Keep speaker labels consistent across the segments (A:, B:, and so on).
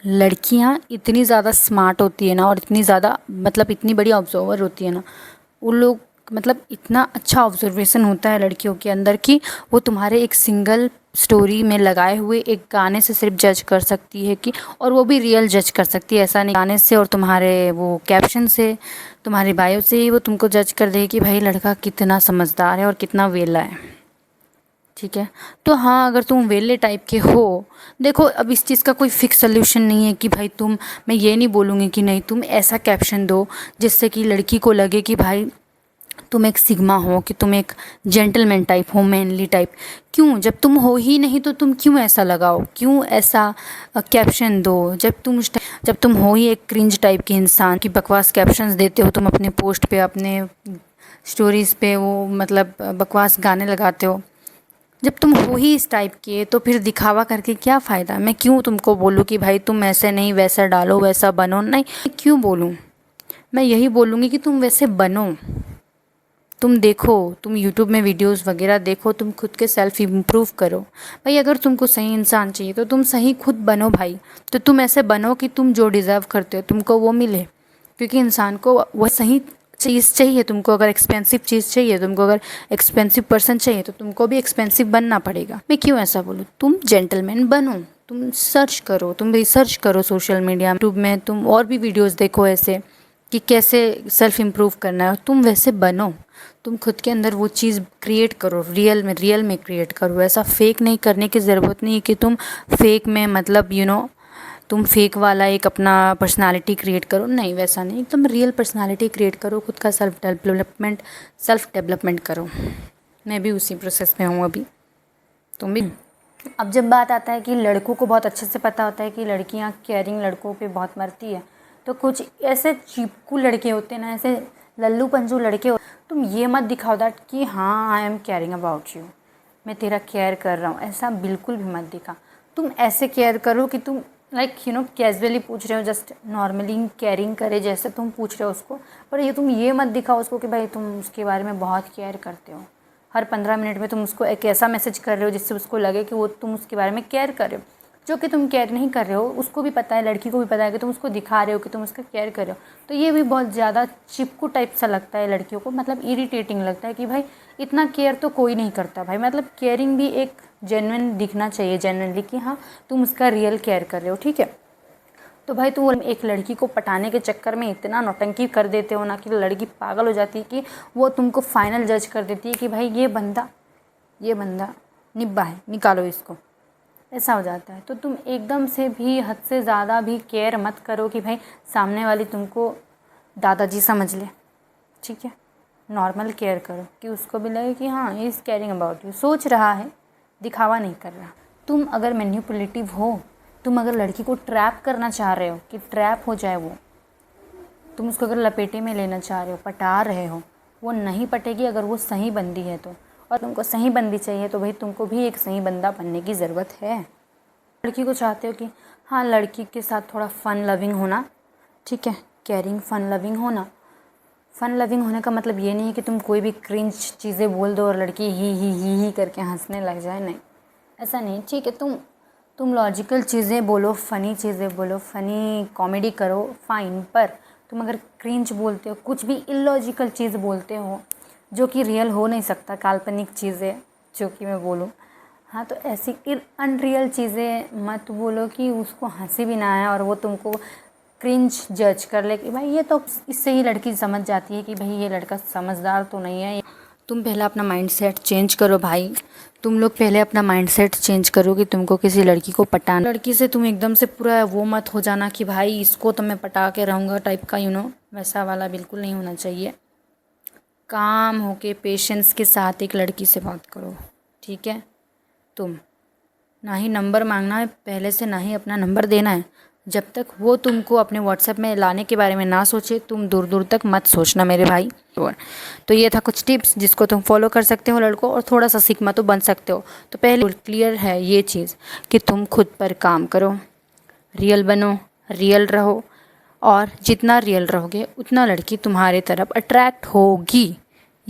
A: लड़कियां इतनी ज़्यादा स्मार्ट होती है ना, और इतनी ज़्यादा मतलब इतनी बड़ी ऑब्जर्वर होती है ना, उन लोग मतलब इतना अच्छा ऑब्जर्वेशन होता है लड़कियों के अंदर कि वो तुम्हारे एक सिंगल स्टोरी में लगाए हुए एक गाने से सिर्फ जज कर सकती है कि, और वो भी रियल जज कर सकती है। ऐसा नहीं गाने से और तुम्हारे वो कैप्शन से, तुम्हारी बायो से ही वो तुमको जज कर देगी कि भाई लड़का कितना समझदार है और कितना वेला है। ठीक है, तो हाँ, अगर तुम वेले टाइप के हो, देखो अब इस चीज़ का कोई फिक्स सोल्यूशन नहीं है कि भाई तुम, मैं ये नहीं बोलूँगी कि नहीं तुम ऐसा कैप्शन दो जिससे कि लड़की को लगे कि भाई तुम एक सिग्मा हो, कि तुम एक जेंटलमैन टाइप हो, मैनली टाइप। क्यों, जब तुम हो ही नहीं तो तुम क्यों ऐसा लगाओ, क्यों ऐसा कैप्शन दो, जब तुम हो ही एक क्रिंज टाइप के इंसान की बकवास कैप्शंस देते हो तुम अपने पोस्ट पे, अपने स्टोरीज़ पे, वो मतलब बकवास गाने लगाते हो। जब तुम हो ही इस टाइप के तो फिर दिखावा करके क्या फ़ायदा। मैं क्यों तुमको बोलूँ कि भाई तुम ऐसे नहीं वैसा डालो, वैसा बनो, नहीं, क्यों बोलूँ। मैं यही बोलूँगी कि तुम वैसे बनो। तुम देखो, तुम यूट्यूब में वीडियोस वगैरह देखो, तुम खुद के सेल्फ इम्प्रूव करो। भाई अगर तुमको सही इंसान चाहिए तो तुम सही खुद बनो भाई। तो तुम ऐसे बनो कि तुम जो डिज़र्व करते हो तुमको वो मिले, क्योंकि इंसान को वह सही चीज़ चाहिए। तुमको अगर एक्सपेंसिव चीज़ चाहिए, तुमको अगर एक्सपेंसिव पर्सन चाहिए, तो तुमको भी एक्सपेंसिव बनना पड़ेगा। मैं क्यों ऐसा बोलूँ, तुम जेंटलमैन बनो। तुम सर्च करो, तुम रिसर्च करो सोशल मीडिया यूट्यूब में, तुम और भी वीडियोस देखो ऐसे कि कैसे सेल्फ इम्प्रूव करना है, तुम वैसे बनो। तुम खुद के अंदर वो चीज़ क्रिएट करो, रियल में क्रिएट करो। ऐसा फेक नहीं करने की ज़रूरत नहीं है कि तुम फेक में मतलब तुम फेक वाला एक अपना पर्सनालिटी क्रिएट करो, नहीं वैसा नहीं, तुम रियल पर्सनालिटी क्रिएट करो, खुद का सेल्फ डेवलपमेंट करो। मैं भी उसी प्रोसेस में हूँ अभी, तुम भी। अब जब बात आता है कि लड़कों को बहुत अच्छे से पता होता है कि लड़कियाँ केयरिंग लड़कों पे बहुत मरती है, तो कुछ ऐसे चिपकू लड़के होते हैं ना, ऐसे लल्लू पंजू लड़के, तुम ये मत दिखाओ दैट कि हाँ I am caring about you, मैं तेरा केयर कर रहा हूँ, ऐसा बिल्कुल भी मत दिखा। तुम ऐसे केयर करो कि तुम लाइक कैजुअली पूछ रहे हो, जस्ट नॉर्मली केयरिंग करे जैसे तुम पूछ रहे हो उसको, पर ये तुम ये मत दिखाओ उसको कि भाई तुम उसके बारे में बहुत केयर करते हो। हर 15 मिनट में तुम उसको एक ऐसा मैसेज कर रहे हो जिससे उसको लगे कि वो तुम उसके बारे में केयर कर रहे हो, जो कि तुम केयर नहीं कर रहे हो। उसको भी पता है, लड़की को भी पता है कि तुम उसको दिखा रहे हो कि तुम उसका केयर कर रहे हो। तो ये भी बहुत ज़्यादा चिपकू टाइप सा लगता है लड़कियों को, मतलब इरिटेटिंग लगता है कि भाई इतना केयर तो कोई नहीं करता भाई। मतलब केयरिंग भी एक जेन्युइन दिखना चाहिए, जेन्युइनली, कि हाँ तुम उसका रियल केयर कर रहे हो, ठीक है। तो भाई तुम एक लड़की को पटाने के चक्कर में इतना नौटंकी कर देते हो ना कि लड़की पागल हो जाती है, कि वो तुमको फाइनल जज कर देती है कि भाई ये बंदा निब्बा है, निकालो इसको, ऐसा हो जाता है। तो तुम एकदम से भी हद से ज़्यादा भी केयर मत करो कि भाई सामने वाली तुमको दादाजी समझ ले, ठीक है। नॉर्मल केयर करो कि उसको भी लगे कि हाँ he is caring about you, सोच रहा है, दिखावा नहीं कर रहा। तुम अगर मैन्युपुलेटिव हो, तुम अगर लड़की को ट्रैप करना चाह रहे हो कि ट्रैप हो जाए वो, तुम उसको अगर लपेटे में लेना चाह रहे हो, पटा रहे हो, वो नहीं पटेगी अगर वो सही बंदी है तो। और तुमको सही बंदी चाहिए तो भाई तुमको भी एक सही बंदा बनने की ज़रूरत है। लड़की को चाहते हो कि हाँ लड़की के साथ थोड़ा फ़न लविंग होना, ठीक है, केयरिंग फ़न लविंग होना। फ़न लविंग होने का मतलब ये नहीं है कि तुम कोई भी क्रिंज चीज़ें बोल दो और लड़की ही करके हंसने लग जाए, नहीं, ऐसा नहीं, ठीक है। तुम लॉजिकल चीज़ें बोलो, फ़नी चीज़ें बोलो, फ़नी कॉमेडी करो, फ़ाइन। पर तुम अगर क्रिंज बोलते हो, कुछ भी इलॉजिकल चीज़ बोलते हो जो कि रियल हो नहीं सकता, काल्पनिक चीज़ें जो कि मैं बोलूँ, हाँ, तो ऐसी अनरियल चीज़ें मत बोलो कि उसको हंसी भी ना आए और वो तुमको क्रिंज जज कर ले कि भाई ये तो, इससे ही लड़की समझ जाती है कि भाई ये लड़का समझदार तो नहीं है। तुम पहले अपना माइंडसेट चेंज करो भाई। तुम लोग पहले अपना माइंडसेट चेंज करो कि तुमको किसी लड़की को पटाना। लड़की से तुम एकदम से पूरा वो मत हो जाना कि भाई इसको तो मैं पटा के रहूँगा टाइप का, वैसा वाला बिल्कुल नहीं होना चाहिए। काम होके पेशेंस के साथ एक लड़की से बात करो, ठीक है। तुम ना ही नंबर मांगना है पहले से, ना ही अपना नंबर देना है। जब तक वो तुमको अपने व्हाट्सएप में लाने के बारे में ना सोचे, तुम दूर दूर तक मत सोचना मेरे भाई। तो ये था कुछ टिप्स जिसको तुम फॉलो कर सकते हो लड़कों, और थोड़ा सा सिग्मा तो बन सकते हो। तो पहले क्लियर है ये चीज़ कि तुम खुद पर काम करो, रियल बनो, रियल रहो, और जितना रियल रहोगे उतना लड़की तुम्हारे तरफ अट्रैक्ट होगी।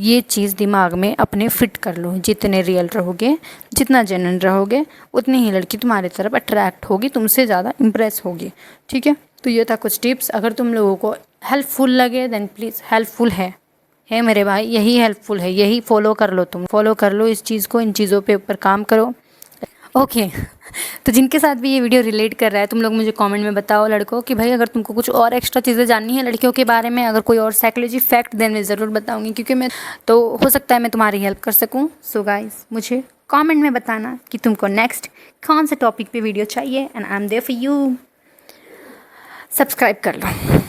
A: ये चीज़ दिमाग में अपने फिट कर लो। जितने रियल रहोगे, जितना जेन्युइन रहोगे, उतनी ही लड़की तुम्हारी तरफ अट्रैक्ट होगी, तुमसे ज़्यादा इम्प्रेस होगी। ठीक है, तो ये था कुछ टिप्स। अगर तुम लोगों को हेल्पफुल लगे देन प्लीज़, हेल्पफुल है मेरे भाई, यही हेल्पफुल है, यही फॉलो कर लो, तुम फॉलो कर लो इस चीज़ को, इन चीज़ों पे ऊपर काम करो। ओके तो जिनके साथ भी ये वीडियो रिलेट कर रहा है, तुम लोग मुझे कमेंट में बताओ लड़कों कि भाई अगर तुमको कुछ और एक्स्ट्रा चीज़ें जाननी है लड़कियों के बारे में, अगर कोई और साइकोलॉजी फैक्ट देन मैं ज़रूर बताऊंगी, क्योंकि मैं तो हो सकता है मैं तुम्हारी हेल्प कर सकूं। सो गाइस, मुझे कमेंट में बताना कि तुमको नेक्स्ट कौन से टॉपिक पे वीडियो चाहिए, and I am there for you. Subscribe कर लो।